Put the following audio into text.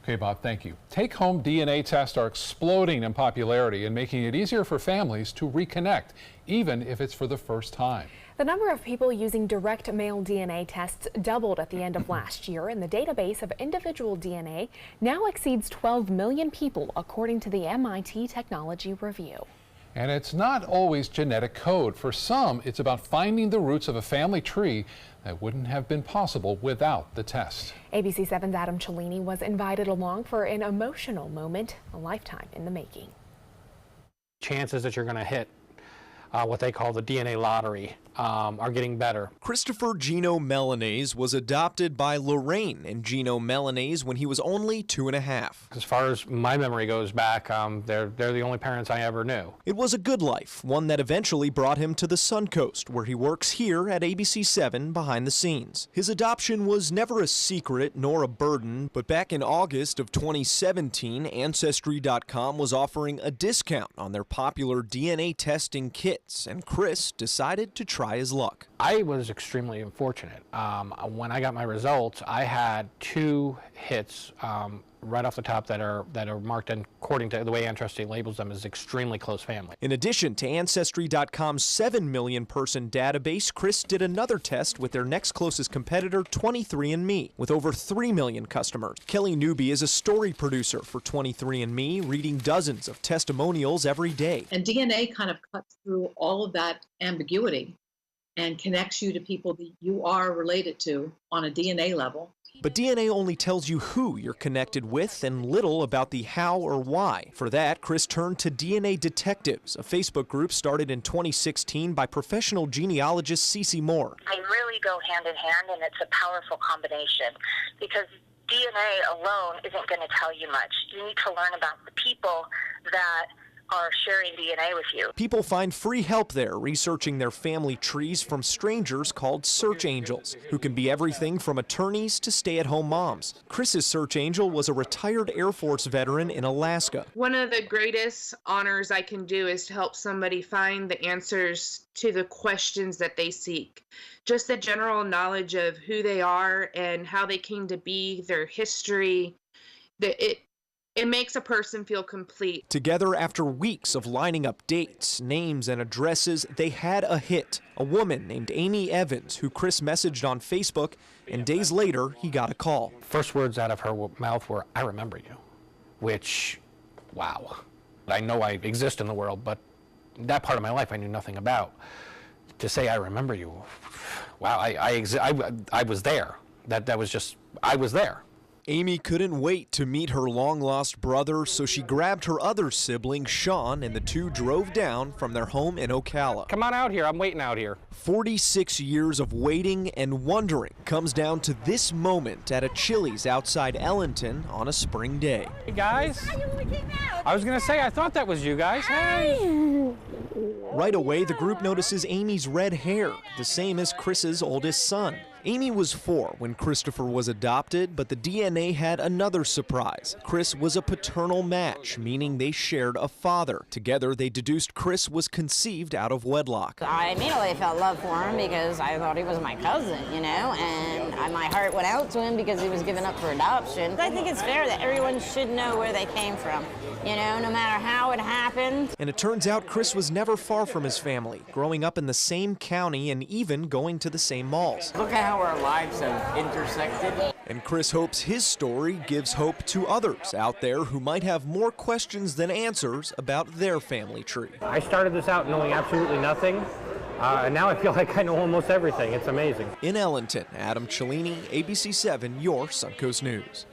Okay, Bob, thank you. Take-home DNA tests are exploding in popularity and making it easier for families to reconnect, even if it's for the first time. The number of people using direct mail DNA tests doubled at the end of last year, and the database of individual DNA now exceeds 12 million people, according to the MIT Technology Review. And it's not always genetic code. For some, it's about finding the roots of a family tree that wouldn't have been possible without the test. ABC 7's Adam Cellini was invited along for an emotional moment, a lifetime in the making. Chances that you're going to hit what they call the DNA lottery are getting better. Christopher Gino Melanese was adopted by Lorraine and Gino Melanese when he was only 2.5. As far as my memory goes back, they're the only parents I ever knew. It was a good life, one that eventually brought him to the Suncoast, where he works here at ABC 7 behind the scenes. His adoption was never a secret nor a burden, but back in August of 2017, Ancestry.com was offering a discount on their popular DNA testing kits, and Chris decided to try his luck. I was extremely unfortunate. When I got my results, I had 2 hits right off the top that are marked, and according to the way Ancestry labels them, as extremely close family. In addition to Ancestry.com's 7 million person database, Chris did another test with their next closest competitor, 23andMe, with over 3 million customers. Kelly Newby is a story producer for 23andMe, reading dozens of testimonials every day. And DNA kind of cuts through all of that ambiguity and connects you to people that you are related to on a DNA level. But DNA only tells you who you're connected with and little about the how or why. For that, Chris turned to DNA Detectives, a Facebook group started in 2016 by professional genealogist Cece Moore. They really go hand in hand, and it's a powerful combination because DNA alone isn't going to tell you much. You need to learn about the people that are sharing DNA with you. People find free help there, researching their family trees from strangers called search angels, who can be everything from attorneys to stay-at-home moms. Chris's search angel was a retired Air Force veteran in Alaska. One of the greatest honors I can do is to help somebody find the answers to the questions that they seek. Just the general knowledge of who they are and how they came to be, their history. It makes a person feel complete. Together, after weeks of lining up dates, names, and addresses, they had a hit. A woman named Amy Evans, who Chris messaged on Facebook, and days later, he got a call. First words out of her mouth were, "I remember you," which, wow. I know I exist in the world, but that part of my life I knew nothing about. To say I remember you, wow, I was there. That was just, I was there. Amy couldn't wait to meet her long-lost brother, so she grabbed her other sibling, Sean, and the two drove down from their home in Ocala. Come on out here, I'm waiting out here. 46 years of waiting and wondering comes down to this moment at a Chili's outside Ellenton on a spring day. Hey guys, I was gonna say, I thought that was you guys. Hey! Right away, the group notices Amy's red hair, the same as Chris's oldest son. Amy was 4 when Christopher was adopted, but the DNA had another surprise. Chris was a paternal match, meaning they shared a father. Together, they deduced Chris was conceived out of wedlock. I immediately felt love for him because I thought he was my cousin, you know, and my heart went out to him because he was given up for adoption. I think it's fair that everyone should know where they came from, you know, no matter how it happened. And it turns out Chris was never far from his family, growing up in the same county and even going to the same malls. Look at how our lives have intersected. And Chris hopes his story gives hope to others out there who might have more questions than answers about their family tree. I started this out knowing absolutely nothing, and now I feel like I know almost everything. It's amazing. In Ellenton, Adam Cellini, ABC 7, your Suncoast News.